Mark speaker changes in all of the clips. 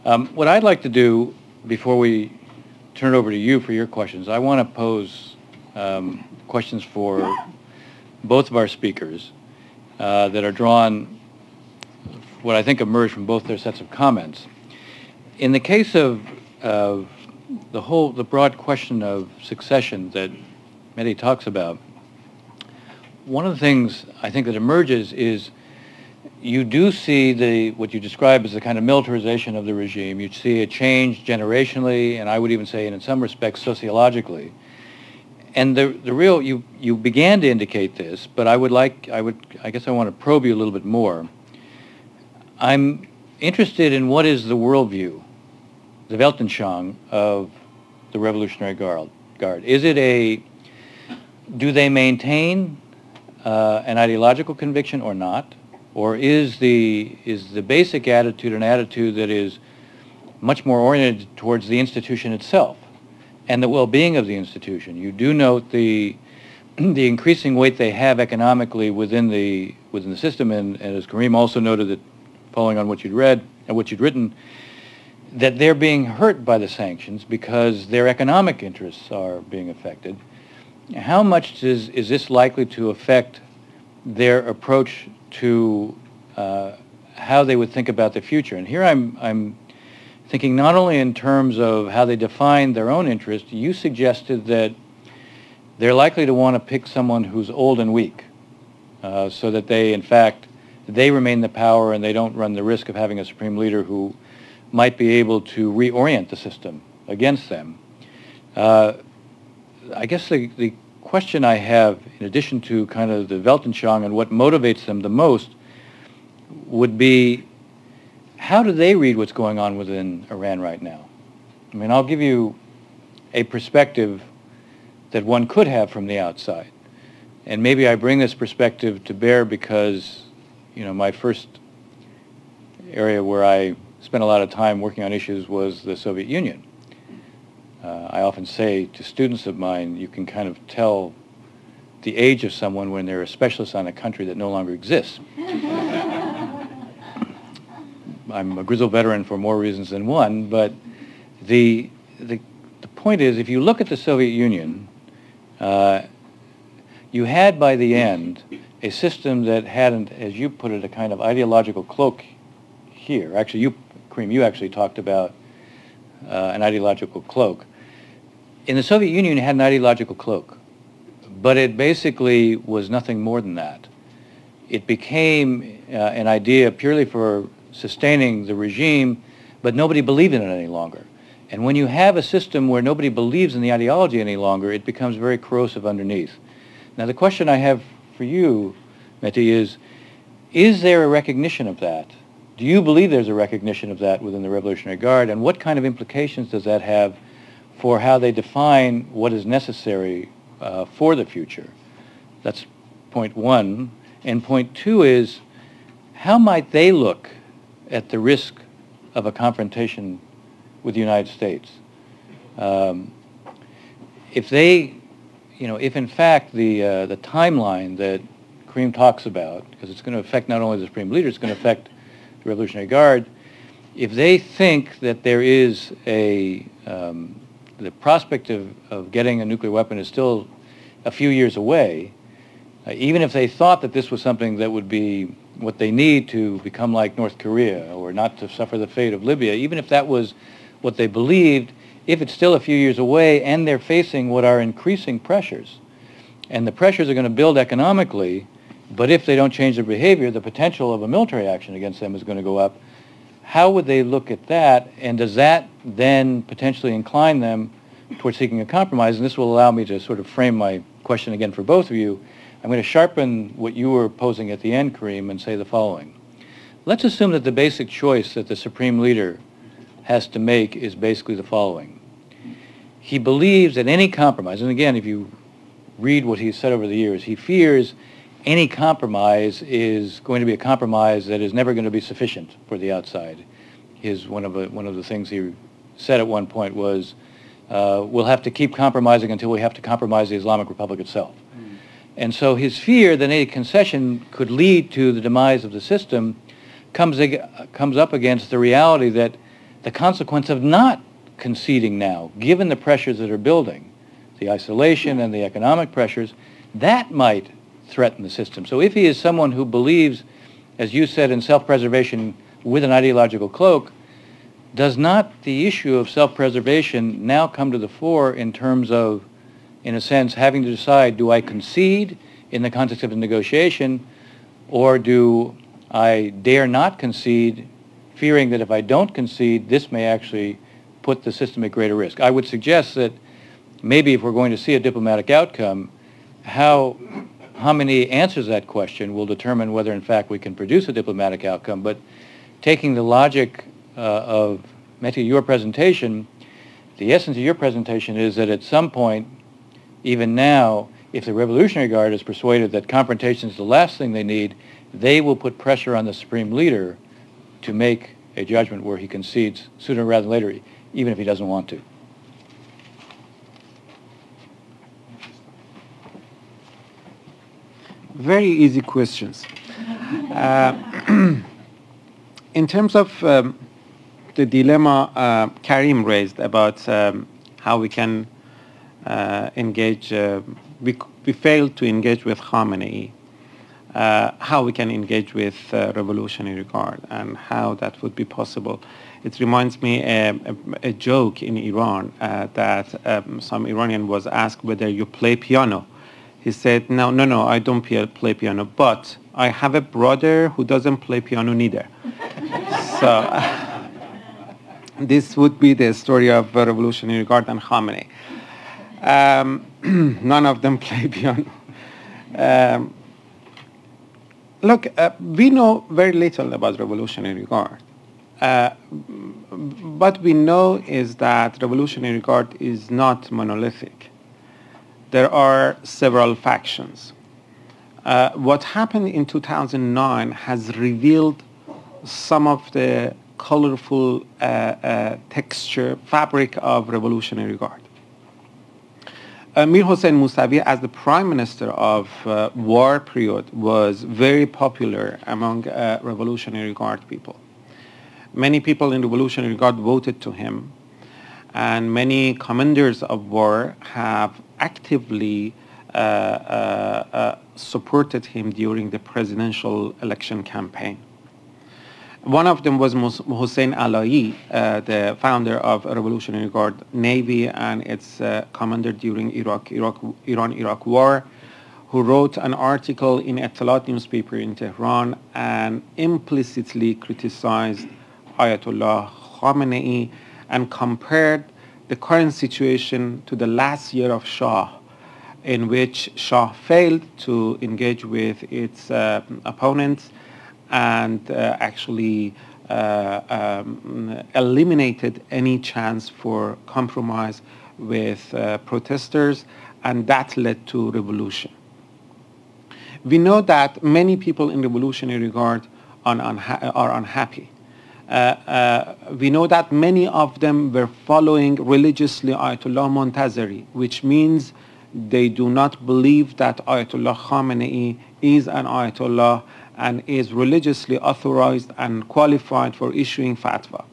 Speaker 1: What I'd like to do before we turn it over to you for your questions, I want to pose questions for both of our speakers that are drawn, what I think emerge from both their sets of comments. In the case of the broad question of succession that Mehdi talks about, one of the things I think that emerges is you do see what you describe as the kind of militarization of the regime. You see a change generationally, and I would even say in some respects sociologically. And the real, you began to indicate this, but I guess I want to probe you a little bit more. I'm interested in what is the worldview, the Weltanschauung of the Revolutionary Guard. Is it do they maintain an ideological conviction or not? Or is the basic attitude an attitude that is much more oriented towards the institution itself and the well-being of the institution? You do note the increasing weight they have economically within the system, and as Karim also noted, that following on what you'd read and what you'd written, that they're being hurt by the sanctions because their economic interests are being affected. How much is this likely to affect their approach to how they would think about the future? And here I'm thinking not only in terms of how they define their own interest. You suggested that they're likely to want to pick someone who's old and weak so that they, in fact, they remain the power and they don't run the risk of having a supreme leader who might be able to reorient the system against them. I guess the question I have, in addition to kind of the Weltanschauung and what motivates them the most, would be how do they read what's going on within Iran right now? I mean, I'll give you a perspective that one could have from the outside. And maybe I bring this perspective to bear because, you know, my first area where I spent a lot of time working on issues was the Soviet Union. I often say to students of mine, you can kind of tell the age of someone when they're a specialist on a country that no longer exists. I'm a grizzled veteran for more reasons than one, but the point is, if you look at the Soviet Union, you had by the end a system that hadn't, as you put it, a kind of ideological cloak here. Actually, Karim, you actually talked about an ideological cloak. In the Soviet Union, it had an ideological cloak, but it basically was nothing more than that. It became an idea purely for sustaining the regime, but nobody believed in it any longer. And when you have a system where nobody believes in the ideology any longer, it becomes very corrosive underneath. Now, the question I have for you, Mehdi, is there a recognition of that? Do you believe there's a recognition of that within the Revolutionary Guard, and what kind of implications does that have for how they define what is necessary for the future? That's point one. And point two is, how might they look at the risk of a confrontation with the United States? If they, if in fact the timeline that Karim talks about, because it's going to affect not only the Supreme Leader, it's going to affect the Revolutionary Guard, if they think that there is the prospect of getting a nuclear weapon is still a few years away, even if they thought that this was something that would be what they need to become like North Korea or not to suffer the fate of Libya, even if that was what they believed, if it's still a few years away and they're facing what are increasing pressures, and the pressures are going to build economically, but if they don't change their behavior, the potential of a military action against them is going to go up. How would they look at that, and does that then potentially incline them towards seeking a compromise? And this will allow me to sort of frame my question again for both of you. I'm going to sharpen what you were posing at the end, Karim, and say the following. Let's assume that the basic choice that the Supreme Leader has to make is basically the following. He believes that any compromise, and again, if you read what he's said over the years, he fears any compromise is going to be a compromise that is never going to be sufficient for the outside. One of the things he said at one point was, we'll have to keep compromising until we have to compromise the Islamic Republic itself. And so his fear that any concession could lead to the demise of the system comes up against the reality that the consequence of not conceding now, given the pressures that are building, the isolation and the economic pressures, that might threaten the system. So if he is someone who believes, as you said, in self-preservation with an ideological cloak, does not the issue of self-preservation now come to the fore in terms of, in a sense, having to decide, do I concede in the context of a negotiation, or do I dare not concede, fearing that if I don't concede, this may actually put the system at greater risk? I would suggest that maybe if we're going to see a diplomatic outcome, how Khamenei answers that question will determine whether in fact we can produce a diplomatic outcome. But taking the logic of, Mehdi, your presentation, the essence of your presentation is that at some point, even now, if the Revolutionary Guard is persuaded that confrontation is the last thing they need, they will put pressure on the supreme leader to make a judgment where he concedes sooner rather than later, even if he doesn't want to.
Speaker 2: Very easy questions. In terms of the dilemma Karim raised about how we can engage, we failed to engage with Khamenei, how we can engage with Revolutionary Guard and how that would be possible. It reminds me a joke in Iran that some Iranian was asked whether you play piano. He said, no, I don't play piano, but I have a brother who doesn't play piano neither. So this would be the story of Revolutionary Guard and Khamenei. None of them play piano. Look, we know very little about Revolutionary Guard. What we know is that Revolutionary Guard is not monolithic. There are several factions. What happened in 2009 has revealed some of the colorful texture, fabric of Revolutionary Guard. Mir Hossein Mousavi, as the prime minister of war period, was very popular among Revolutionary Guard people. Many people in Revolutionary Guard voted to him, and many commanders of war have actively supported him during the presidential election campaign. One of them was Hossein Alaei, the founder of Revolutionary Guard Navy and its commander during Iran-Iraq war, who wrote an article in Etelat newspaper in Tehran and implicitly criticized Ayatollah Khamenei and compared the current situation to the last year of Shah, in which Shah failed to engage with its opponents and actually eliminated any chance for compromise with protesters, and that led to revolution. We know that many people in Revolutionary Guard are unhappy. We know that many of them were following religiously Ayatollah Montazeri, which means they do not believe that Ayatollah Khamenei is an Ayatollah and is religiously authorized and qualified for issuing fatwa.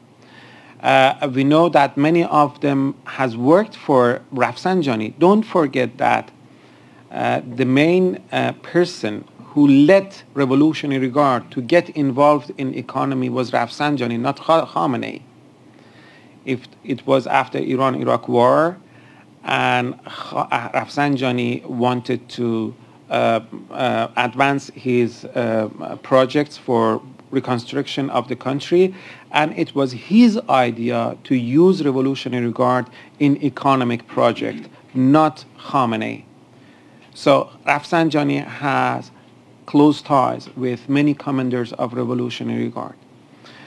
Speaker 2: We know that many of them has worked for Rafsanjani. Don't forget that the main person who led Revolutionary Guard to get involved in economy was Rafsanjani, not Khamenei. If it was after Iran-Iraq war and Rafsanjani wanted to advance his projects for reconstruction of the country, and it was his idea to use Revolutionary Guard in economic project, not Khamenei. So Rafsanjani has close ties with many commanders of Revolutionary Guard.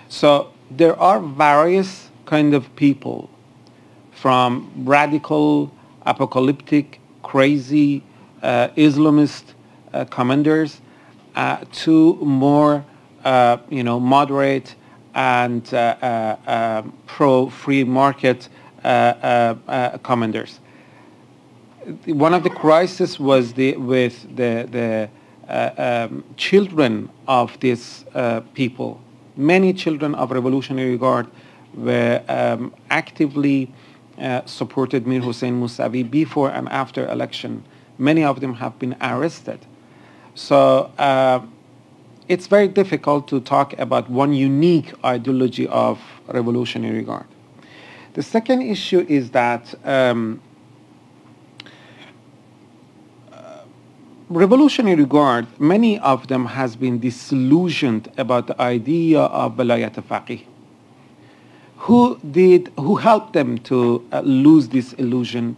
Speaker 2: So there are various kind of people, from radical, apocalyptic, crazy, Islamist commanders to more, moderate and pro-free market commanders. One of the crises was with the children of these people. Many children of Revolutionary Guard were actively supported Mir Hossein Mousavi before and after election. Many of them have been arrested. So it's very difficult to talk about one unique ideology of revolutionary guard. The second issue is that revolutionary guard, many of them has been disillusioned about the idea of Velayat Faqih. Who helped them to lose this illusion?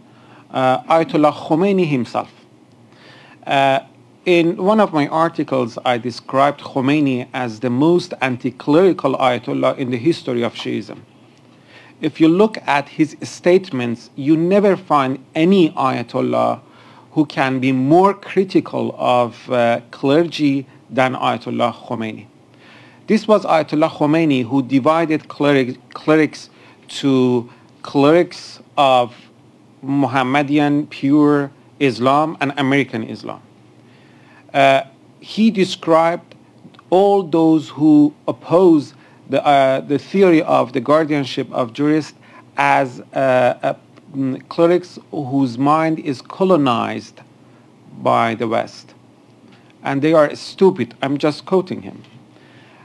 Speaker 2: Ayatollah Khamenei himself. In one of my articles, I described Khomeini as the most anti-clerical Ayatollah in the history of Shiism. If you look at his statements, you never find any Ayatollah who can be more critical of clergy than Ayatollah Khomeini. This was Ayatollah Khomeini who divided clerics to clerics of Mohammedan pure Islam and American Islam. He described all those who oppose the theory of the guardianship of jurists as clerics whose mind is colonized by the West. And they are stupid. I'm just quoting him.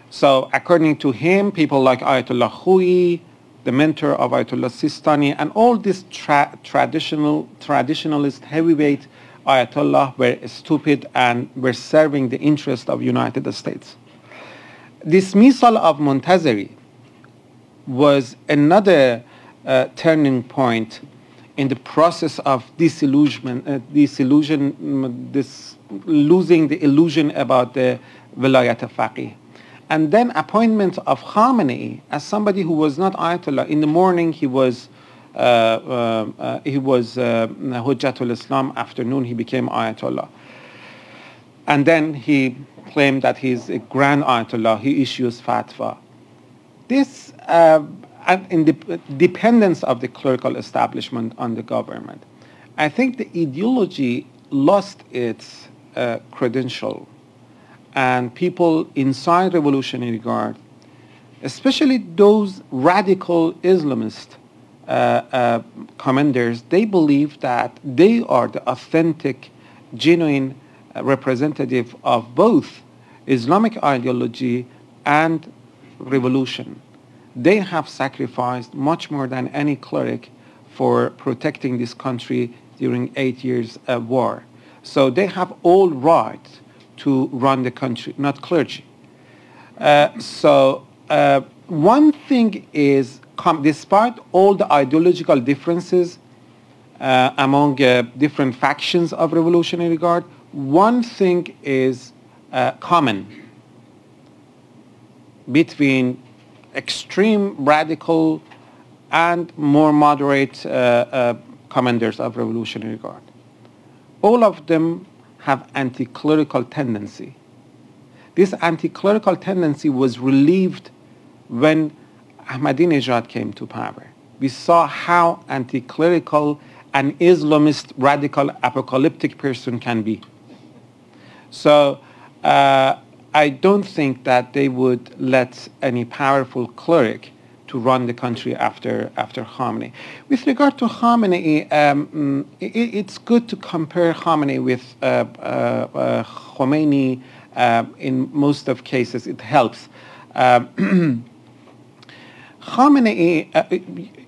Speaker 2: So according to him, people like Ayatollah Khouei, the mentor of Ayatollah Sistani, and all these traditionalist heavyweight Ayatollah were stupid and were serving the interest of United States. Dismissal of Montazeri was another turning point in the process of losing the illusion about the Velayat Faqih. And then appointment of Khamenei as somebody who was not Ayatollah. In the morning he was Hujjatul Islam. Afternoon he became Ayatollah. And then he claimed that he's a grand Ayatollah. He issues fatwa. This in the dependence of the clerical establishment on the government. I think the ideology lost its credential. And people inside Revolutionary Guard, especially those radical Islamist commanders, they believe that they are the authentic, genuine representative of both Islamic ideology and revolution. They have sacrificed much more than any cleric for protecting this country during 8 years of war. So they have all right to run the country, not clergy. One thing is, despite all the ideological differences among different factions of Revolutionary Guard, one thing is common between extreme radical and more moderate commanders of Revolutionary Guard. All of them have anti-clerical tendency. This anti-clerical tendency was relieved when Ahmadinejad came to power. We saw how anti-clerical an Islamist, radical, apocalyptic person can be. So I don't think that they would let any powerful cleric to run the country after Khamenei. With regard to Khamenei, it's good to compare Khamenei with Khomeini. In most of cases, it helps. Khamenei,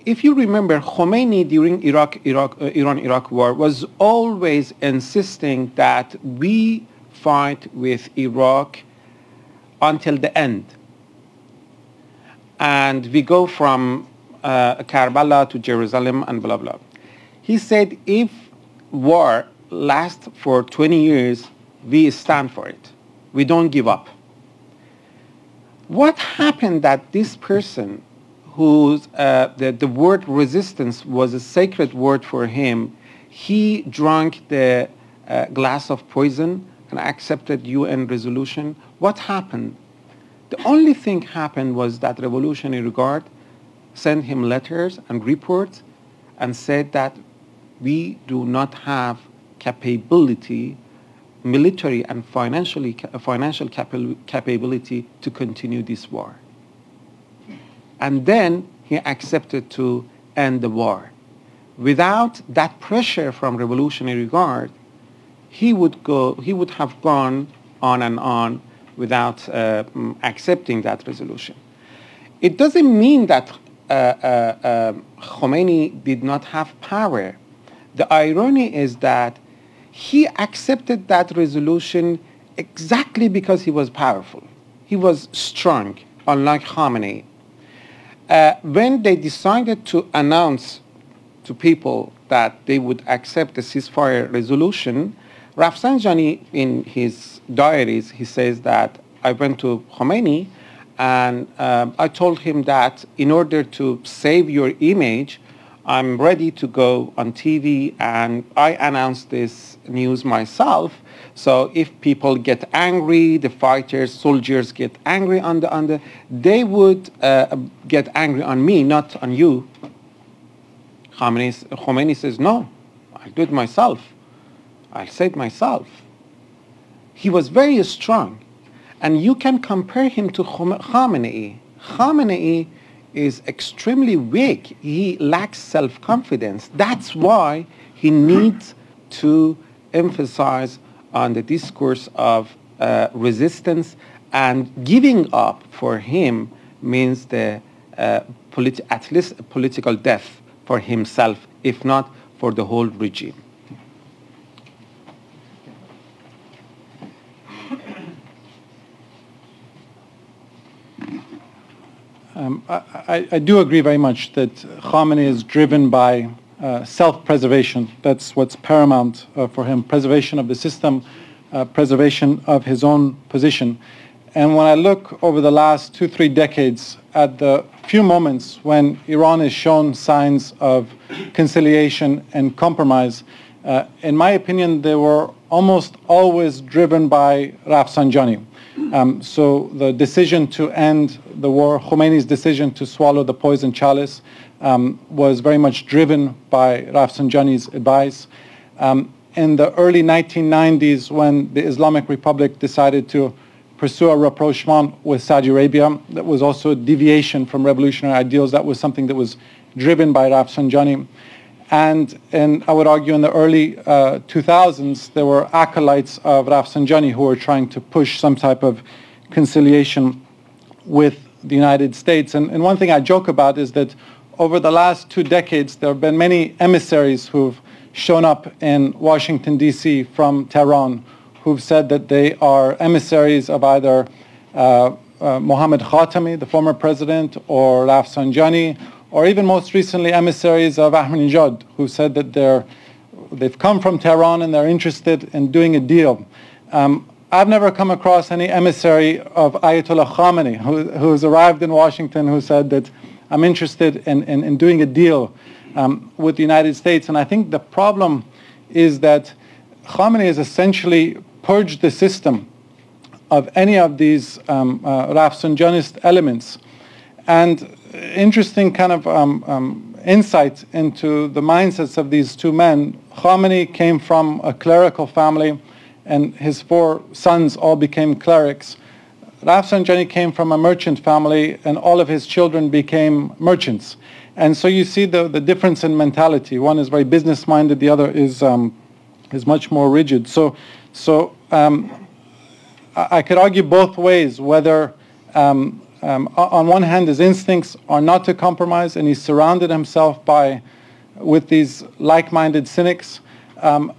Speaker 2: if you remember, Khomeini during Iran-Iraq war was always insisting that we fight with Iraq until the end. And we go from Karbala to Jerusalem and blah, blah. He said, if war lasts for 20 years, we stand for it. We don't give up. What happened that this person, whose the word resistance was a sacred word for him, he drank the glass of poison and accepted UN resolution? What happened? The only thing happened was that Revolutionary Guard sent him letters and reports and said that we do not have capability, military and financial capability to continue this war. And then he accepted to end the war. Without that pressure from Revolutionary Guard, he would have gone on and on without accepting that resolution. It doesn't mean that Khomeini did not have power. The irony is that he accepted that resolution exactly because he was powerful. He was strong, unlike Khamenei. When they decided to announce to people that they would accept the ceasefire resolution, Rafsanjani, in his diaries, he says that I went to Khomeini and I told him that in order to save your image, I'm ready to go on TV and I announce this news myself. So if people get angry, the fighters, soldiers get angry they would get angry on me, not on you. Khomeini says, no, I'll do it myself. I'll say it myself. He was very strong. And you can compare him to Khamenei. Khamenei is extremely weak. He lacks self-confidence. That's why he needs to emphasize on the discourse of resistance, and giving up for him means the at least a political death for himself, if not for the whole regime.
Speaker 3: I do agree very much that Khamenei is driven by self-preservation. That's what's paramount for him: preservation of the system, preservation of his own position. And when I look over the last 2-3 decades at the few moments when Iran has shown signs of conciliation and compromise, in my opinion, they were almost always driven by Rafsanjani. So the decision to end the war, Khomeini's decision to swallow the poison chalice, was very much driven by Rafsanjani's advice. In the early 1990s, when the Islamic Republic decided to pursue a rapprochement with Saudi Arabia, that was also a deviation from revolutionary ideals. That was something that was driven by Rafsanjani. And I would argue in the early 2000s, there were acolytes of Rafsanjani who were trying to push some type of conciliation with the United States. And one thing I joke about is that over the last 2 decades, there have been many emissaries who've shown up in Washington, D.C. from Tehran, who've said that they are emissaries of either Mohammad Khatami, the former president, or Rafsanjani, or even most recently emissaries of Ahmadinejad, who said that they've come from Tehran and they're interested in doing a deal. I've never come across any emissary of Ayatollah Khamenei who's arrived in Washington who said that I'm interested in doing a deal with the United States. And I think the problem is that Khamenei has essentially purged the system of any of these Rafsanjanist elements. And interesting kind of insight into the mindsets of these two men. Khamenei came from a clerical family, and his 4 sons all became clerics. Rafsanjani came from a merchant family, and all of his children became merchants. And so you see the difference in mentality. One is very business-minded, the other is much more rigid. So I could argue both ways, whether on one hand, his instincts are not to compromise, and he's surrounded himself with these like-minded cynics.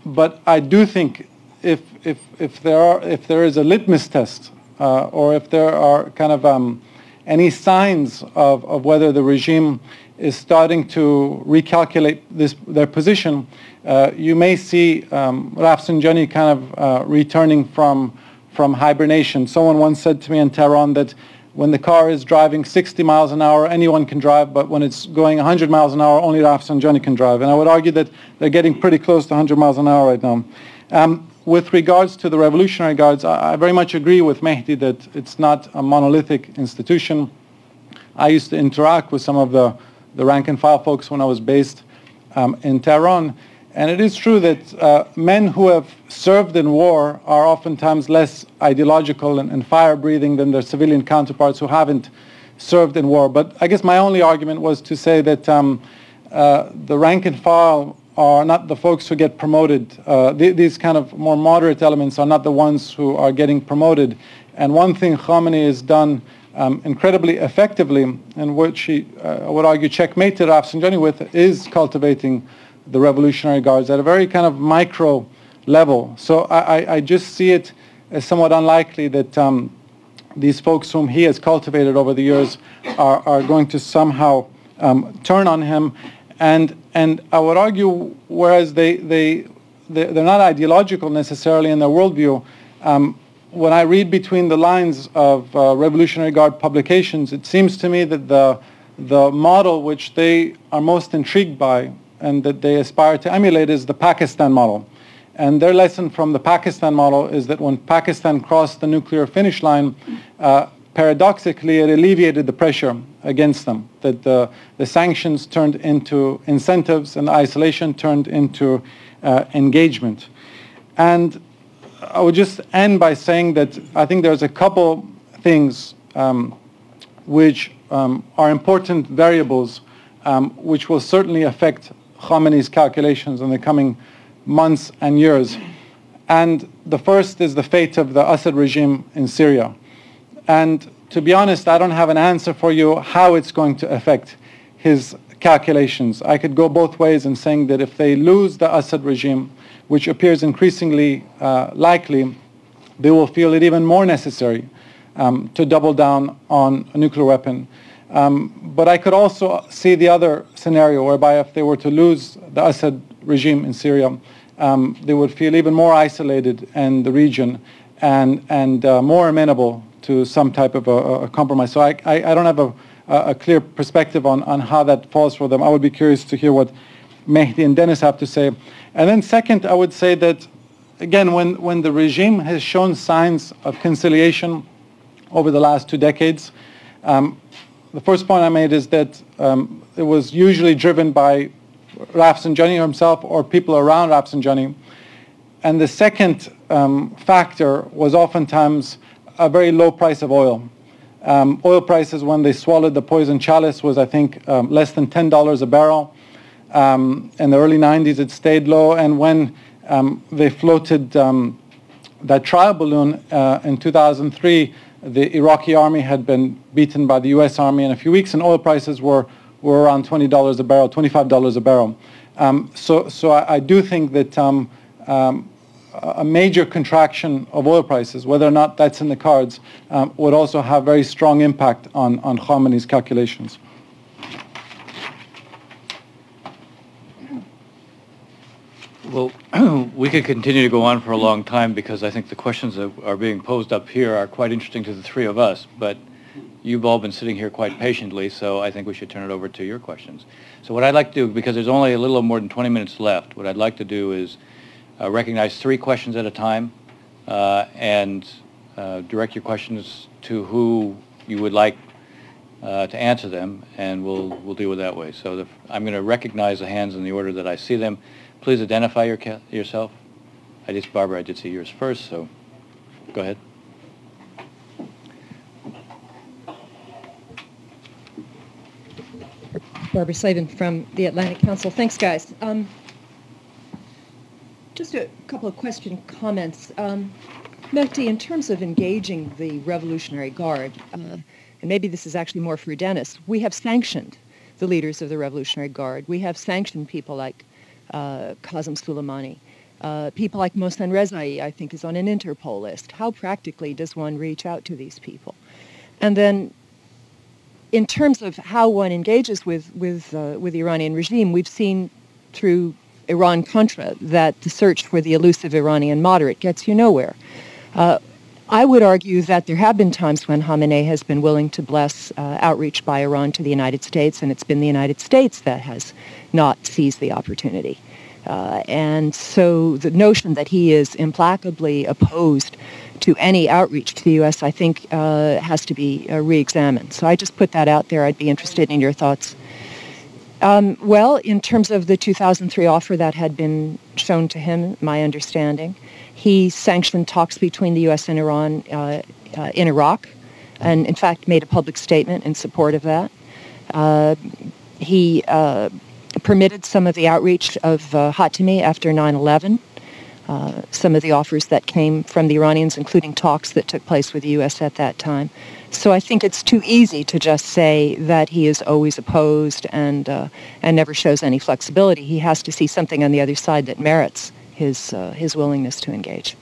Speaker 3: But I do think if there is a litmus test, or if there are kind of any signs of whether the regime is starting to recalculate their position, you may see Rafsanjani kind of returning from hibernation. Someone once said to me in Tehran that when the car is driving 60 miles an hour, anyone can drive, but when it's going 100 miles an hour, only Rafsanjani can drive. And I would argue that they're getting pretty close to 100 miles an hour right now. With regards to the Revolutionary Guards, I very much agree with Mehdi that it's not a monolithic institution. I used to interact with some of the rank and file folks when I was based in Tehran. And it is true that men who have served in war are oftentimes less ideological and fire-breathing than their civilian counterparts who haven't served in war. But I guess my only argument was to say that the rank and file are not the folks who get promoted. These kind of more moderate elements are not the ones who are getting promoted. And one thing Khamenei has done incredibly effectively, and which he, I would argue, checkmated Rafsanjani with, is cultivating the Revolutionary Guards at a very kind of micro level. So I just see it as somewhat unlikely that these folks whom he has cultivated over the years are going to somehow turn on him. And I would argue, whereas they're not ideological necessarily in their worldview, when I read between the lines of Revolutionary Guard publications, it seems to me that the model which they are most intrigued by and that they aspire to emulate is the Pakistan model. And their lesson from the Pakistan model is that when Pakistan crossed the nuclear finish line, paradoxically, it alleviated the pressure against them, that the sanctions turned into incentives and the isolation turned into engagement. And I would just end by saying that I think there's a couple things which are important variables which will certainly affect Khamenei's calculations in the coming months and years. And the first is the fate of the Assad regime in Syria. And to be honest, I don't have an answer for you how it's going to affect his calculations. I could go both ways in saying that if they lose the Assad regime, which appears increasingly likely, they will feel it even more necessary to double down on a nuclear weapon. But I could also see the other scenario whereby if they were to lose the Assad regime in Syria, they would feel even more isolated in the region and more amenable to some type of a compromise. So I don't have a clear perspective on how that falls for them. I would be curious to hear what Mehdi and Dennis have to say. And then second, I would say that, again, when the regime has shown signs of conciliation over the last 2 decades, the first point I made is that it was usually driven by Rafsanjani himself or people around Rafsanjani. And the second factor was oftentimes a very low price of oil. Oil prices, when they swallowed the poison chalice, was, I think, less than $10 a barrel. In the early 90s, it stayed low. And when they floated that trial balloon in 2003, the Iraqi army had been beaten by the U.S. army in a few weeks, and oil prices were around $20 a barrel, $25 a barrel. So I do think that a major contraction of oil prices, whether or not that's in the cards, would also have very strong impact on Khamenei's calculations.
Speaker 1: Well, we could continue to go on for a long time because I think the questions that are being posed up here are quite interesting to the three of us, but you've all been sitting here quite patiently, so I think we should turn it over to your questions. So what I'd like to do, because there's only a little more than 20 minutes left, what I'd like to do is recognize 3 questions at a time and direct your questions to who you would like to answer them, and we'll deal with that way. So I'm going to recognize the hands in the order that I see them. Please identify yourself. Barbara, I did see yours first, so go ahead.
Speaker 4: Barbara Slavin from the Atlantic Council. Thanks, guys. Just a couple of comments. Mehdi, in terms of engaging the Revolutionary Guard, and maybe this is actually more for Dennis, we have sanctioned the leaders of the Revolutionary Guard. We have sanctioned people like Qasem Soleimani. People like Mohsen Rezai, I think, is on an Interpol list. How practically does one reach out to these people? And then in terms of how one engages with the Iranian regime, we've seen through Iran-Contra that the search for the elusive Iranian moderate gets you nowhere. I would argue that there have been times when Khamenei has been willing to bless outreach by Iran to the United States, and it's been the United States that has not seized the opportunity. And so the notion that he is implacably opposed to any outreach to the U.S., I think, has to be re-examined. So I just put that out there. I'd be interested in your thoughts. Well, in terms of the 2003 offer that had been shown to him, my understanding, he sanctioned talks between the U.S. and Iran in Iraq. and in fact made a public statement in support of that. He permitted some of the outreach of Khatami after 9/11, some of the offers that came from the Iranians, including talks that took place with the U.S. at that time. So I think it's too easy to just say that he is always opposed and never shows any flexibility. He has to see something on the other side that merits his willingness to engage.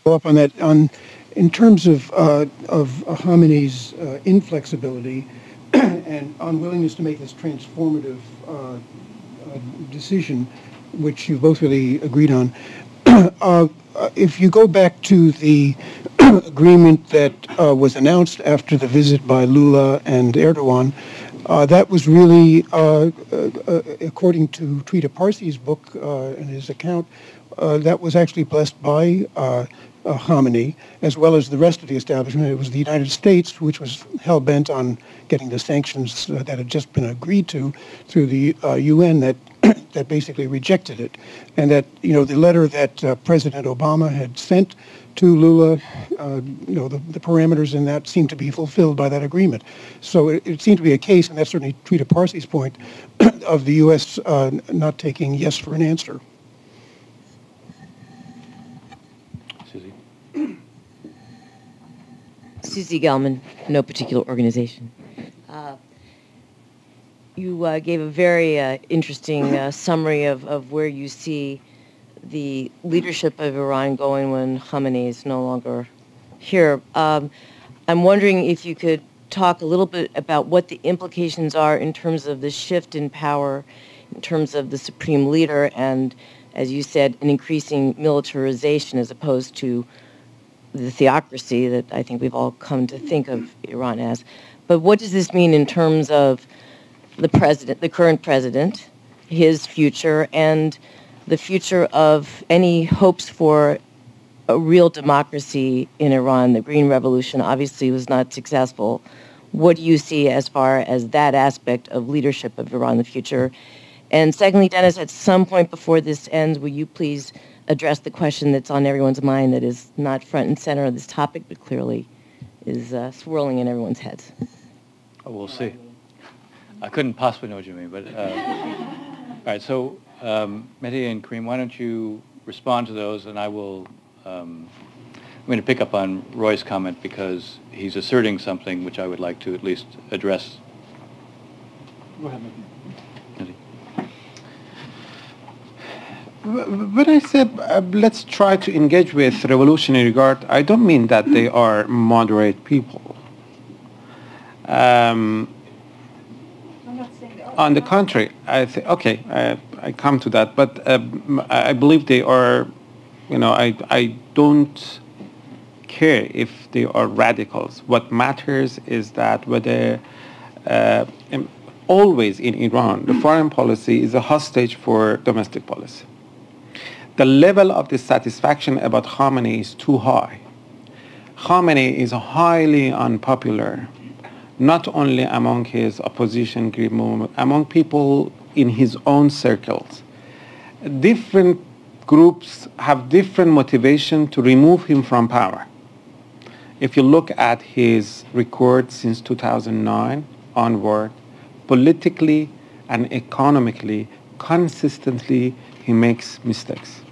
Speaker 5: Up on that, in terms of Khamenei's inflexibility and unwillingness to make this transformative decision, which you both really agreed on, if you go back to the agreement that was announced after the visit by Lula and Erdogan, that was really, according to Trita Parsi's book and his account, that was actually blessed by Khamenei, as well as the rest of the establishment. It was the United States which was hell-bent on getting the sanctions that had just been agreed to through the UN that that basically rejected it. And that, the letter that President Obama had sent to Lula, the parameters in that seemed to be fulfilled by that agreement. So it seemed to be a case, and that's certainly Trita Parsi's point, of the U.S. Not taking yes for an answer.
Speaker 6: Susie Gelman, no particular organization. You gave a very interesting summary of where you see the leadership of Iran going when Khamenei is no longer here. I'm wondering if you could talk a little bit about what the implications are in terms of the shift in power, in terms of the supreme leader, and, as you said, an increasing militarization as opposed to the theocracy that I think we've all come to think of Iran as. But what does this mean in terms of the president, the current president, his future, and the future of any hopes for a real democracy in Iran? The Green Revolution obviously was not successful. What do you see as far as that aspect of leadership of Iran in the future? And secondly, Dennis, at some point before this ends, will you please address the question that's on everyone's mind that is not front and center of this topic, but clearly is swirling in everyone's heads?
Speaker 1: Oh, we'll see. I couldn't possibly know what you mean, but all right. So Mehdi and Karim, why don't you respond to those, and I will. I'm going to pick up on Roy's comment because he's asserting something which I would like to at least address.
Speaker 3: Go ahead,
Speaker 1: Mehdi.
Speaker 2: When I said let's try to engage with Revolutionary Guard, I don't mean that they are moderate people. On the contrary, I think, okay, I come to that, but I believe they are, I don't care if they are radicals. What matters is that whether, always in Iran, the foreign policy is a hostage for domestic policy. The level of dissatisfaction about Khamenei is too high. Khamenei is highly unpopular, not only among his opposition group movement, among people in his own circles. Different groups have different motivation to remove him from power. If you look at his record since 2009 onward, politically and economically, consistently, he makes mistakes.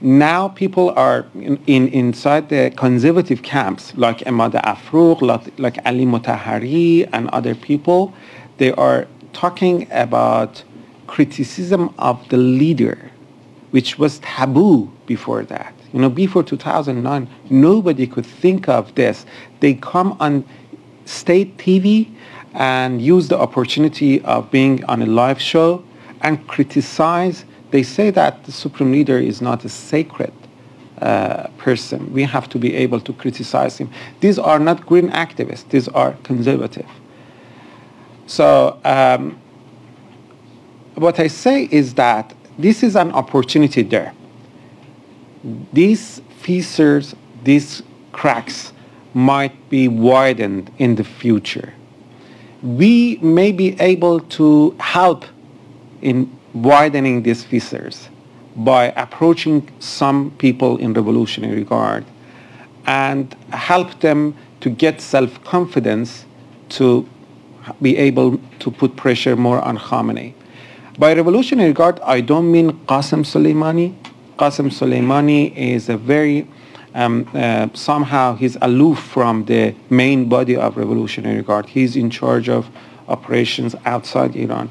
Speaker 2: Now people are inside the conservative camps, like Ahmad Afrough, like Ali Motahari and other people. They are talking about criticism of the leader, which was taboo before that. Before 2009, nobody could think of this. They come on state TV and use the opportunity of being on a live show and criticize. They say that the supreme leader is not a sacred person. We have to be able to criticize him. These are not green activists. These are conservative. So what I say is that this is an opportunity there. These fissures, these cracks might be widened in the future. We may be able to help in widening these fissures by approaching some people in Revolutionary Guard and help them to get self-confidence to be able to put pressure more on Khamenei. By Revolutionary Guard, I don't mean Qasem Soleimani. Qasem Soleimani is a very, somehow he's aloof from the main body of Revolutionary Guard. He's in charge of operations outside Iran.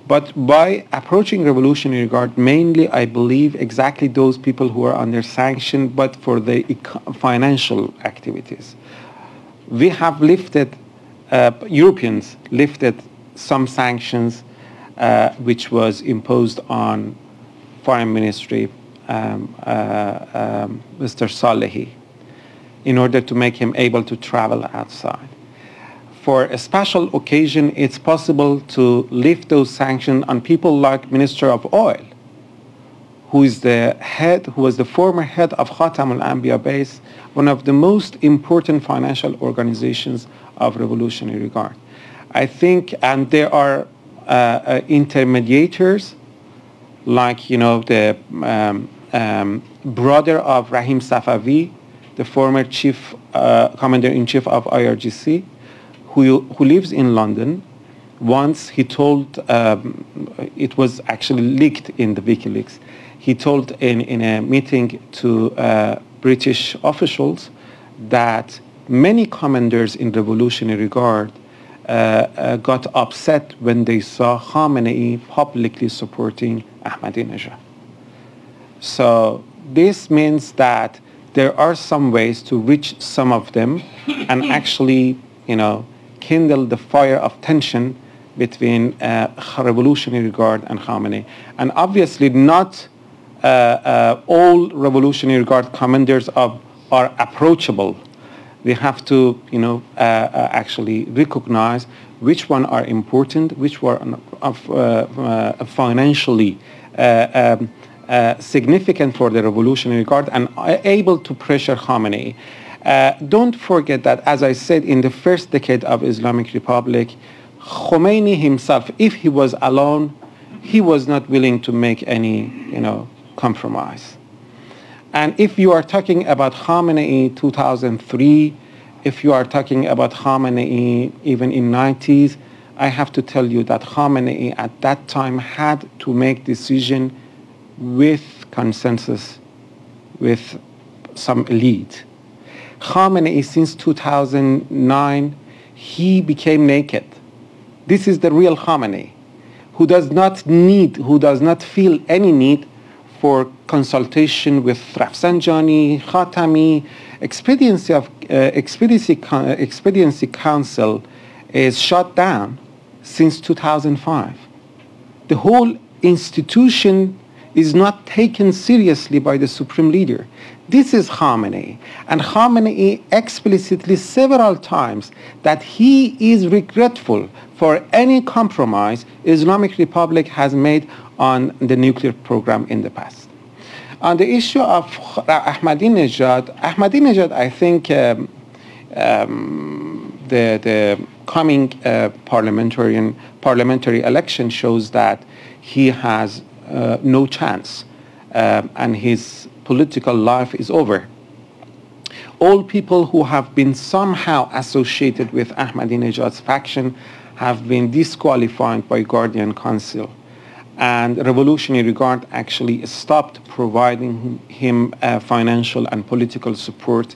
Speaker 2: But by approaching Revolutionary Guard, mainly I believe exactly those people who are under sanction, but for the financial activities. We have lifted, Europeans lifted some sanctions which was imposed on Foreign Ministry, Mr. Salehi, in order to make him able to travel outside. For a special occasion, it's possible to lift those sanctions on people like Minister of Oil, who is the head, who was the former head of Khatam al-Anbiya base, one of the most important financial organizations of Revolutionary Guard. I think, and there are intermediators, like, you know, the brother of Rahim Safavi, the former chief, commander-in-chief of IRGC, who lives in London. Once he told, it was actually leaked in the WikiLeaks, he told in a meeting to British officials that many commanders in Revolutionary Guard got upset when they saw Khamenei publicly supporting Ahmadinejad. So this means that there are some ways to reach some of them and actually, you know, kindle the fire of tension between Revolutionary Guard and Khamenei. And obviously not all Revolutionary Guard commanders are approachable. We have to, you know, actually recognize which one are important, which one are financially significant for the Revolutionary Guard and able to pressure Khamenei. Don't forget that, as I said, in the first decade of Islamic Republic, Khomeini himself, if he was alone, he was not willing to make any, you know, compromise. And if you are talking about Khamenei 2003, if you are talking about Khamenei even in 90s, I have to tell you that Khamenei at that time had to make decision with consensus, with some elite. Khamenei, since 2009, he became naked. This is the real Khamenei, who does not feel any need for consultation with Rafsanjani, Khatami. Expediency Council is shut down since 2005. The whole institution is not taken seriously by the supreme leader. This is Khamenei. And Khamenei explicitly several times that he is regretful for any compromise Islamic Republic has made on the nuclear program in the past. On the issue of Ahmadinejad, I think the coming parliamentary election shows that he has no chance and his political life is over. All people who have been somehow associated with Ahmadinejad's faction have been disqualified by Guardian Council. And Revolutionary Guard actually stopped providing him financial and political support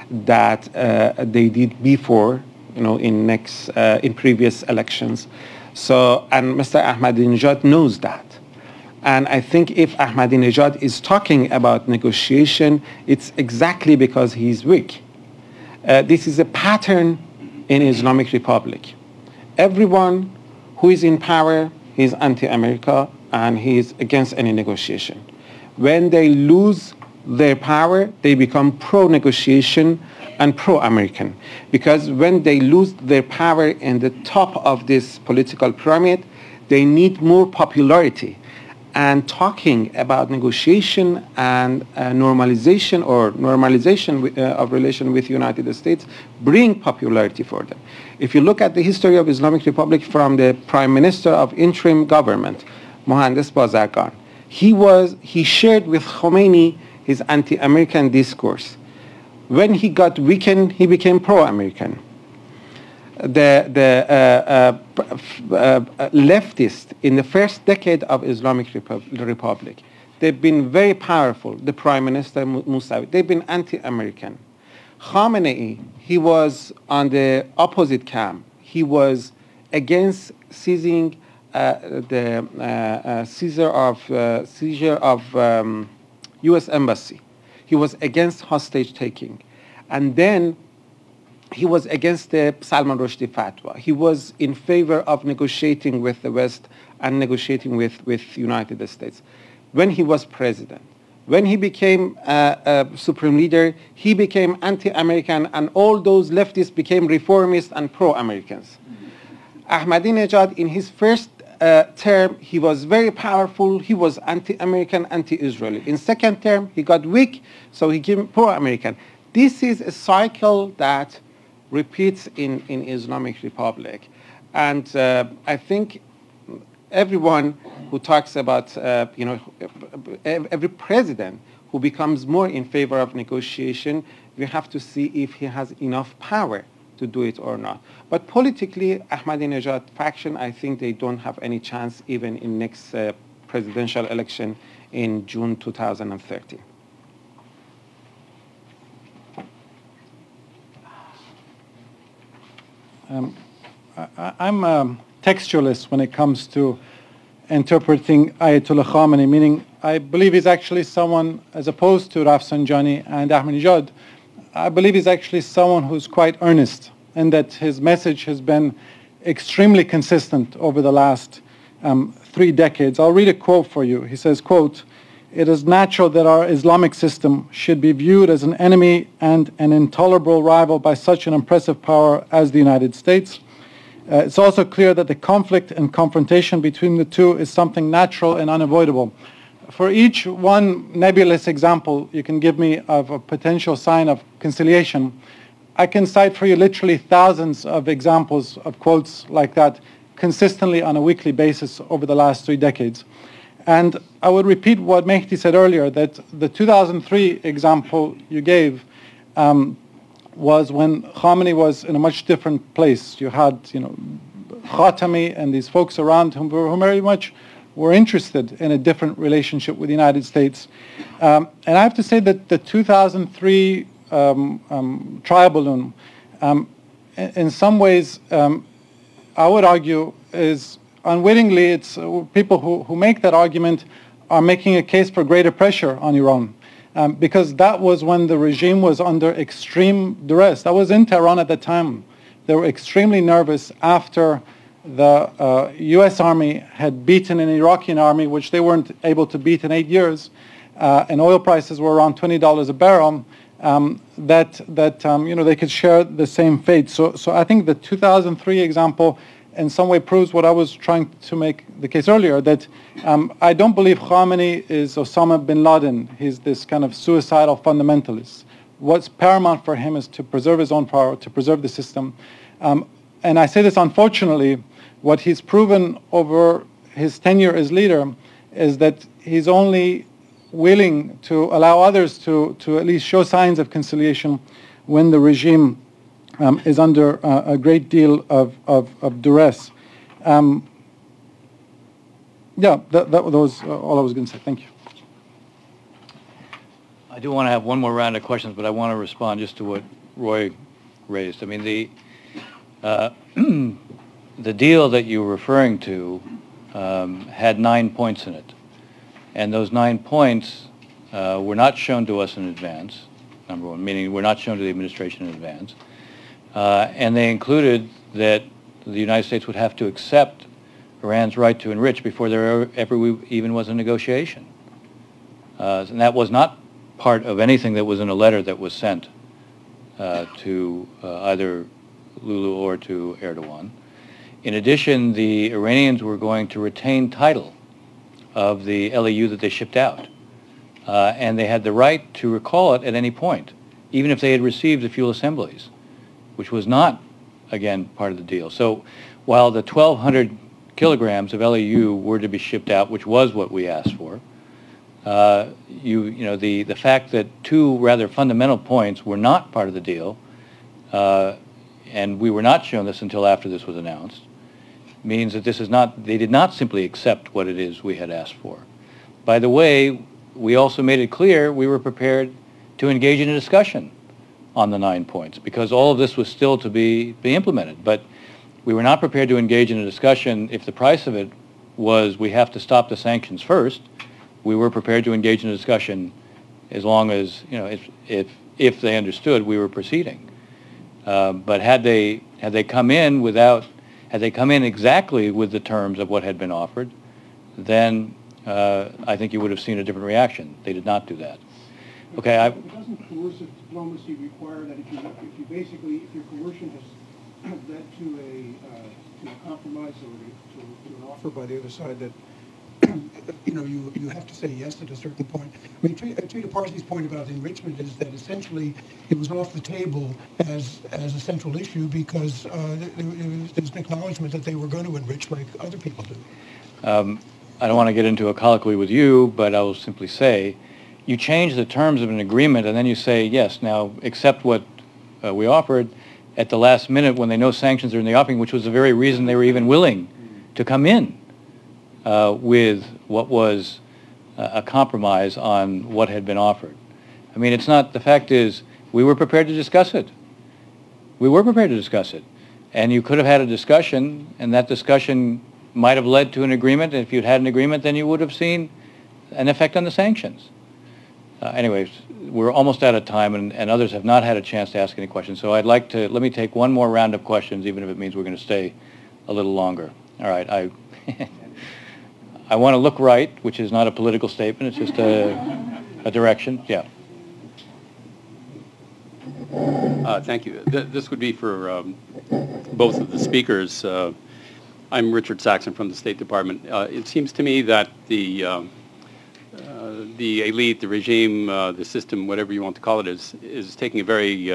Speaker 2: that they did before, you know, in previous elections. So, and Mr. Ahmadinejad knows that. And I think if Ahmadinejad is talking about negotiation, it's exactly because he's weak. This is a pattern in Islamic Republic. Everyone who is in power, he's anti-America and he's against any negotiation. When they lose their power, they become pro-negotiation and pro-American. Because when they lose their power in the top of this political pyramid, they need more popularity. And talking about negotiation and normalization of relation with the United States bring popularity for them. If you look at the history of Islamic Republic from the Prime Minister of interim government, Mohandes Bazargan, He shared with Khomeini his anti-American discourse. When he got weakened, he became pro-American. The leftists in the first decade of Islamic Republic, they've been very powerful. The Prime Minister Mousavi, they've been anti-American. Khamenei, he was on the opposite camp. He was against seizing the seizure of U.S. embassy. He was against hostage taking, and then he was against the Salman Rushdie fatwa. He was in favor of negotiating with the West and negotiating with United States when he was president. When he became supreme leader, he became anti-American, and all those leftists became reformists and pro-Americans. Ahmadinejad, in his first term, he was very powerful. He was anti-American, anti-Israeli. In second term, he got weak, so he became pro-American. This is a cycle that repeats in Islamic Republic. And I think everyone who talks about, every president who becomes more in favor of negotiation, we have to see if he has enough power to do it or not. But politically, Ahmadinejad faction, I think they don't have any chance even in next presidential election in June 2013.
Speaker 3: I'm a textualist when it comes to interpreting Ayatollah Khamenei, meaning I believe he's actually someone, as opposed to Rafsanjani and Ahmadinejad, I believe he's actually someone who's quite earnest, and that his message has been extremely consistent over the last 3 decades. I'll read a quote for you. He says, quote, "It is natural that our Islamic system should be viewed as an enemy and an intolerable rival by such an impressive power as the United States. It's also clear that the conflict and confrontation between the two is something natural and unavoidable." For each one nebulous example you can give me of a potential sign of conciliation, I can cite for you literally thousands of examples of quotes like that consistently on a weekly basis over the last 3 decades. And I would repeat what Mehdi said earlier, that the 2003 example you gave was when Khamenei was in a much different place. You had, Khatami and these folks around him who very much were interested in a different relationship with the United States. And I have to say that the 2003 trial balloon, in some ways, I would argue, is unwittingly, it's people who make that argument are making a case for greater pressure on Iran. Because that was when the regime was under extreme duress. That was in Tehran at the time. They were extremely nervous after the US army had beaten an Iraqi army, which they weren't able to beat in 8 years, and oil prices were around $20 a barrel, that they could share the same fate. So I think the 2003 example in some way proves what I was trying to make the case earlier, that I don't believe Khamenei is Osama bin Laden. He's this kind of suicidal fundamentalist. What's paramount for him is to preserve his own power, to preserve the system. And I say this unfortunately, what he's proven over his tenure as leader is that he's only willing to allow others to at least show signs of conciliation when the regime is under a great deal of duress. That was all I was going to say. Thank you.
Speaker 1: I do want to have one more round of questions, but I want to respond just to what Roy raised. I mean, the deal that you were referring to had 9 points in it. And those 9 points were not shown to us in advance, number one, meaning were not shown to the administration in advance. And they included that the United States would have to accept Iran's right to enrich before there ever even was a negotiation. And that was not part of anything that was in a letter that was sent to either Lulu or to Erdogan. In addition, the Iranians were going to retain title of the LEU that they shipped out. And they had the right to recall it at any point, even if they had received the fuel assemblies, which was not, again, part of the deal. So while the 1,200 kilograms of LEU were to be shipped out, which was what we asked for, The fact that two rather fundamental points were not part of the deal, and we were not shown this until after this was announced, means that they did not simply accept what it is we had asked for. By the way, we also made it clear we were prepared to engage in a discussion on the 9 points, because all of this was still to be implemented. But we were not prepared to engage in a discussion if the price of it was we have to stop the sanctions first. We were prepared to engage in a discussion as long as, if they understood we were proceeding. But had they come in exactly with the terms of what had been offered, then I think you would have seen a different reaction. They did not do that. Okay,
Speaker 5: Doesn't coercive diplomacy require that if your coercion has led to a compromise or to an offer by the other side, that you have to say yes at a certain point? I mean, Trita Parsi's point about enrichment is that essentially it was off the table as a central issue because there's an acknowledgement that they were going to enrich like other people do.
Speaker 1: I don't want to get into a colloquy with you, but I will simply say, you change the terms of an agreement and then you say, yes, now accept what we offered at the last minute when they know sanctions are in the offing, which was the very reason they were even willing to come in with what was a compromise on what had been offered. I mean, the fact is, we were prepared to discuss it. We were prepared to discuss it. And you could have had a discussion, and that discussion might have led to an agreement, and if you'd had an agreement, then you would have seen an effect on the sanctions. Anyways, we're almost out of time, and others have not had a chance to ask any questions, so let me take one more round of questions, even if it means we're going to stay a little longer. All right, I want to look right, which is not a political statement, it's just a direction. Yeah.
Speaker 7: Thank you. This would be for both of the speakers. I'm Richard Saxon from the State Department. It seems to me that the elite, the regime, the system, whatever you want to call it, is taking a very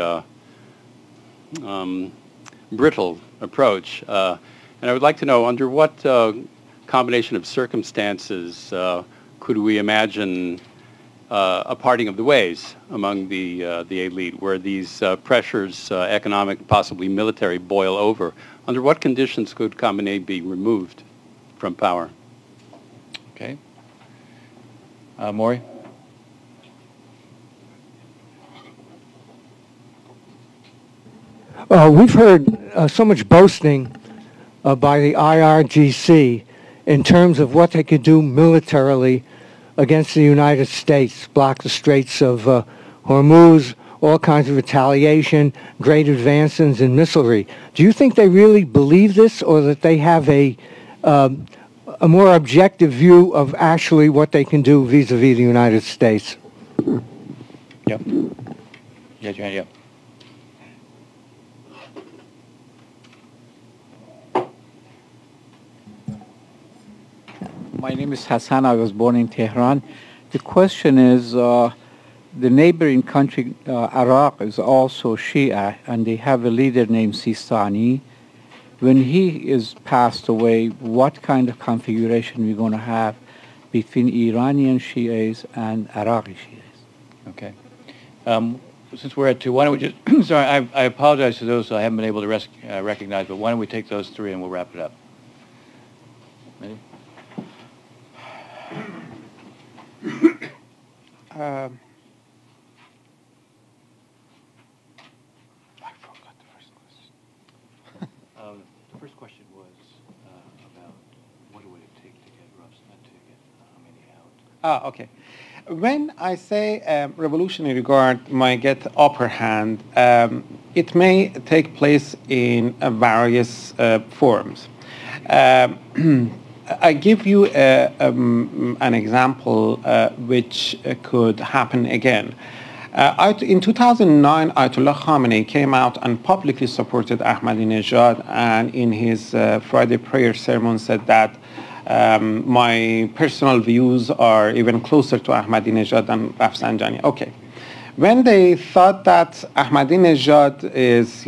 Speaker 7: brittle approach. And I would like to know, under what combination of circumstances could we imagine a parting of the ways among the elite, where these pressures, economic, possibly military, boil over? Under what conditions could Khamenei be removed from power?
Speaker 1: Okay. Maury?
Speaker 8: We've heard so much boasting by the IRGC in terms of what they could do militarily against the United States, block the Straits of Hormuz, all kinds of retaliation, great advances in missilery. Do you think they really believe this, or that they have a more objective view of actually what they can do vis-a-vis the United States?
Speaker 1: Yep. Yeah, Jan, yeah.
Speaker 9: My name is Hassan. I was born in Tehran. The question is, the neighboring country, Iraq, is also Shia, and they have a leader named Sistani. When he is passed away, what kind of configuration are we going to have between Iranian Shias and Iraqi Shias?
Speaker 1: Okay. Since we're at 2, why don't we just, sorry, I apologize to those I haven't been able to recognize, but why don't we take those 3 and we'll wrap it up. Mehdi?
Speaker 2: I forgot the first question.
Speaker 1: The first question was about what would it take to get Khamenei out?
Speaker 2: Okay. When I say revolutionary guard might get upper hand, it may take place in various forms. I give you an example which could happen again. In 2009, Ayatollah Khamenei came out and publicly supported Ahmadinejad, and in his Friday prayer sermon said that my personal views are even closer to Ahmadinejad than Rafsanjani. Okay. When they thought that Ahmadinejad is,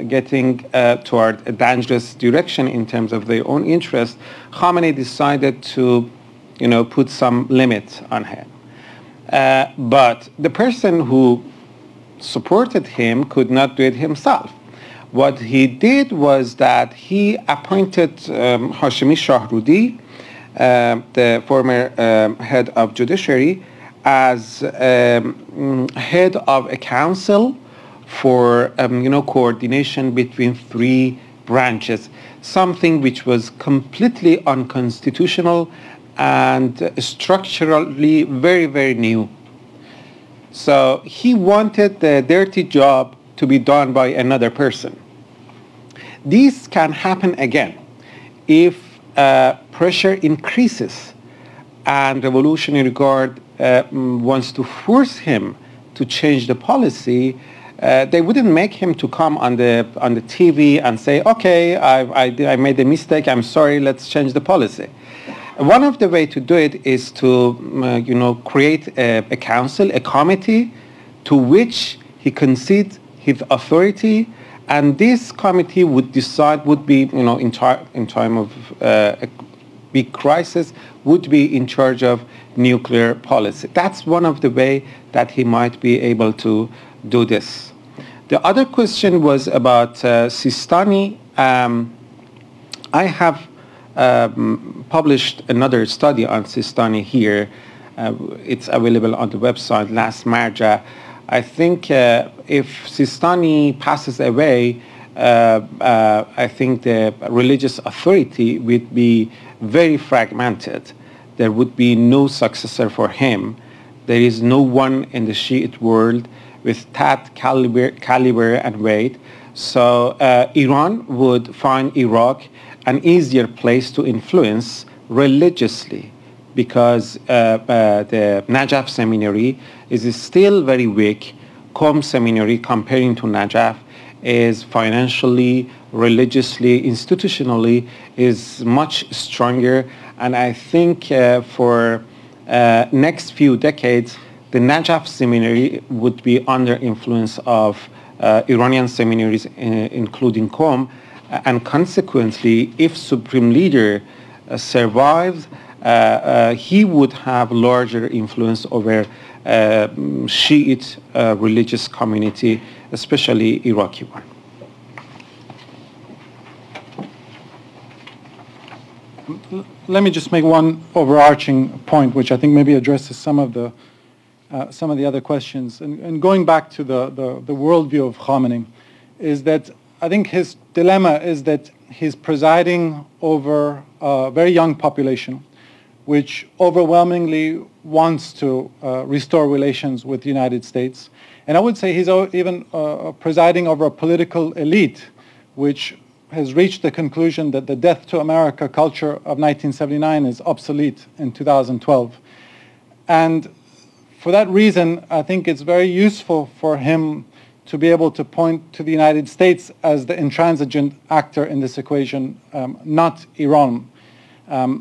Speaker 2: getting toward a dangerous direction in terms of their own interest, Khamenei decided to, put some limit on him. But the person who supported him could not do it himself. What he did was that he appointed Hashemi Shahrudi, the former head of judiciary, as head of a council for coordination between three branches, something which was completely unconstitutional and structurally very, very new. So he wanted the dirty job to be done by another person. This can happen again if pressure increases and Revolutionary Guard wants to force him to change the policy. They wouldn't make him to come on the TV and say, okay, I made a mistake, I'm sorry, let's change the policy. One of the ways to do it is to create a council, a committee to which he concedes his authority, and this committee would decide, would be in time of a big crisis, would be in charge of nuclear policy. That's one of the ways that he might be able to do this. The other question was about Sistani. I have published another study on Sistani here. It's available on the website, Last Marja. I think if Sistani passes away, I think the religious authority would be very fragmented. There would be no successor for him. There is no one in the Shiite world with that caliber and weight. So Iran would find Iraq an easier place to influence religiously, because the Najaf seminary is still very weak. Qom seminary, comparing to Najaf, is financially, religiously, institutionally, is much stronger. And I think for next few decades, the Najaf seminary would be under influence of Iranian seminaries, including Qom. And consequently, if Supreme Leader survives, he would have larger influence over Shiite religious community, especially Iraqi one.
Speaker 3: Let me just make one overarching point, which I think maybe addresses some of the other questions. And going back to the worldview of Khamenei, is that I think his dilemma is that he's presiding over a very young population, which overwhelmingly wants to restore relations with the United States. And I would say he's even presiding over a political elite, which has reached the conclusion that the death to America culture of 1979 is obsolete in 2012. And for that reason, I think it's very useful for him to be able to point to the United States as the intransigent actor in this equation, not Iran.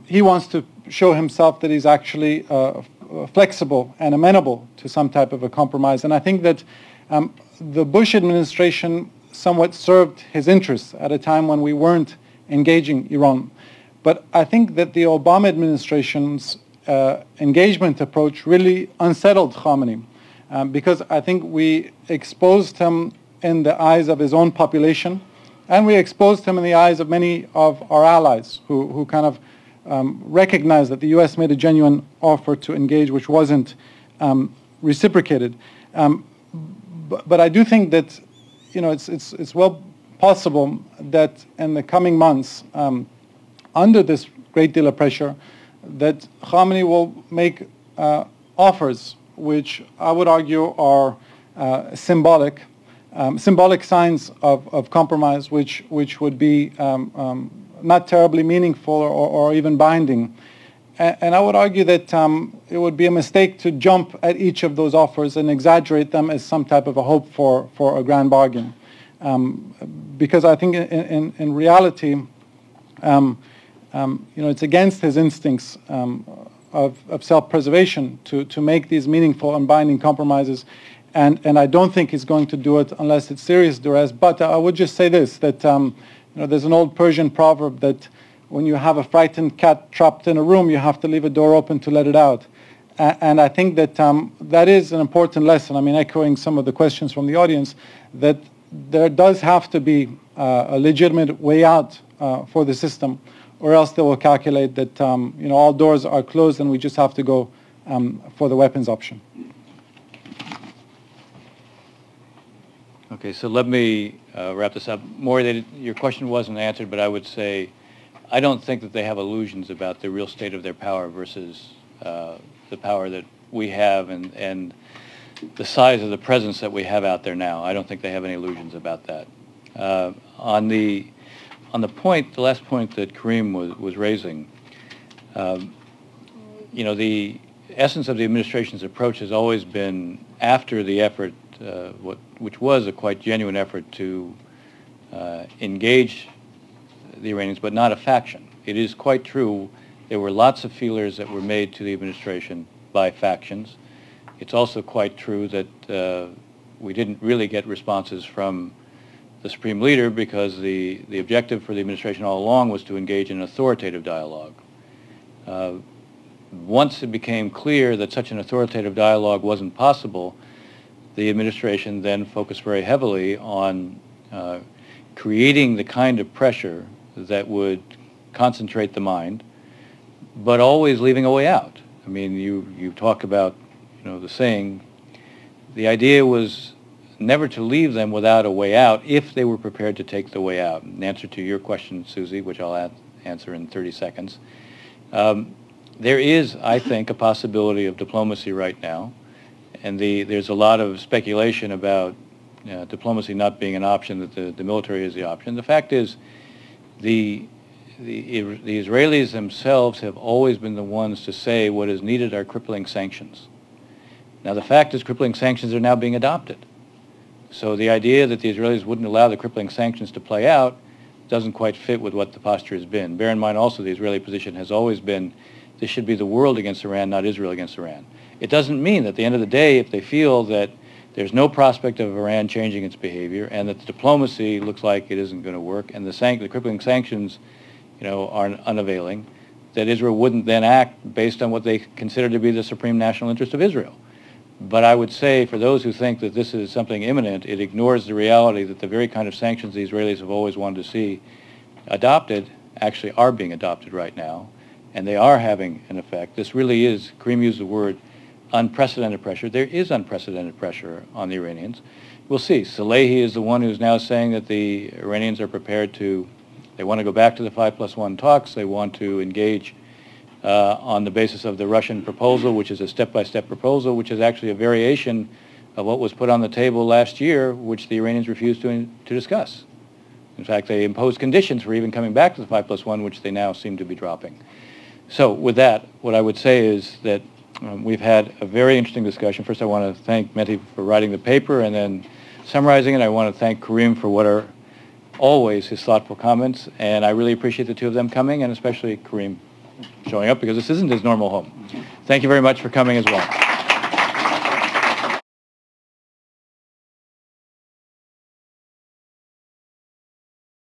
Speaker 3: He wants to show himself that he's actually flexible and amenable to some type of a compromise. And I think that the Bush administration somewhat served his interests at a time when we weren't engaging Iran. But I think that the Obama administration's engagement approach really unsettled Khamenei, because I think we exposed him in the eyes of his own population, and we exposed him in the eyes of many of our allies who kind of recognized that the U.S. made a genuine offer to engage, which wasn't reciprocated. But I do think that it's well possible that in the coming months, under this great deal of pressure, that Khamenei will make offers which I would argue are symbolic signs of compromise, which would be not terribly meaningful or even binding. And I would argue that it would be a mistake to jump at each of those offers and exaggerate them as some type of a hope for a grand bargain. Because I think in reality, it's against his instincts of self-preservation to make these meaningful and binding compromises. And I don't think he's going to do it unless it's serious duress. But I would just say this, that there's an old Persian proverb that when you have a frightened cat trapped in a room, you have to leave a door open to let it out. And I think that that is an important lesson. I mean, echoing some of the questions from the audience, that there does have to be a legitimate way out for the system, or else they will calculate that all doors are closed and we just have to go for the weapons option.
Speaker 1: Okay, so let me wrap this up. Maury, your question wasn't answered, but I would say I don't think that they have illusions about the real state of their power versus the power that we have and the size of the presence that we have out there now. I don't think they have any illusions about that. On the point, the last point that Karim was raising, the essence of the administration's approach has always been, after the effort, which was a quite genuine effort to engage the Iranians, but not a faction. It is quite true there were lots of feelers that were made to the administration by factions. It's also quite true that we didn't really get responses from the Supreme Leader because the objective for the administration all along was to engage in authoritative dialogue. Once it became clear that such an authoritative dialogue wasn't possible, the administration then focused very heavily on creating the kind of pressure that would concentrate the mind, but always leaving a way out. I mean, you talk about, the saying, the idea was never to leave them without a way out if they were prepared to take the way out. In answer to your question, Susie, which I'll answer in 30 seconds, there is, I think, a possibility of diplomacy right now, and there's a lot of speculation about diplomacy not being an option, that the military is the option. The fact is, the Israelis themselves have always been the ones to say what is needed are crippling sanctions. Now, the fact is crippling sanctions are now being adopted. So the idea that the Israelis wouldn't allow the crippling sanctions to play out doesn't quite fit with what the posture has been. Bear in mind also the Israeli position has always been this should be the world against Iran, not Israel against Iran. It doesn't mean that at the end of the day, if they feel that there's no prospect of Iran changing its behavior and that the diplomacy looks like it isn't going to work and the crippling sanctions are unavailing, that Israel wouldn't then act based on what they consider to be the supreme national interest of Israel. But I would say for those who think that this is something imminent, it ignores the reality that the very kind of sanctions the Israelis have always wanted to see adopted actually are being adopted right now, and they are having an effect. This really is, Karim used the word, unprecedented pressure. There is unprecedented pressure on the Iranians. We'll see. Salehi is the one who's now saying that the Iranians are prepared they want to go back to the 5+1 talks. They want to engage on the basis of the Russian proposal, which is a step-by-step proposal, which is actually a variation of what was put on the table last year, which the Iranians refused to discuss. In fact, they imposed conditions for even coming back to the 5+1, which they now seem to be dropping. So with that, what I would say is that we've had a very interesting discussion. First, I want to thank Mehdi for writing the paper and then summarizing it. I want to thank Karim for what are always his thoughtful comments, and I really appreciate the two of them coming, and especially Karim showing up because this isn't his normal home. Thank you very much for coming as well.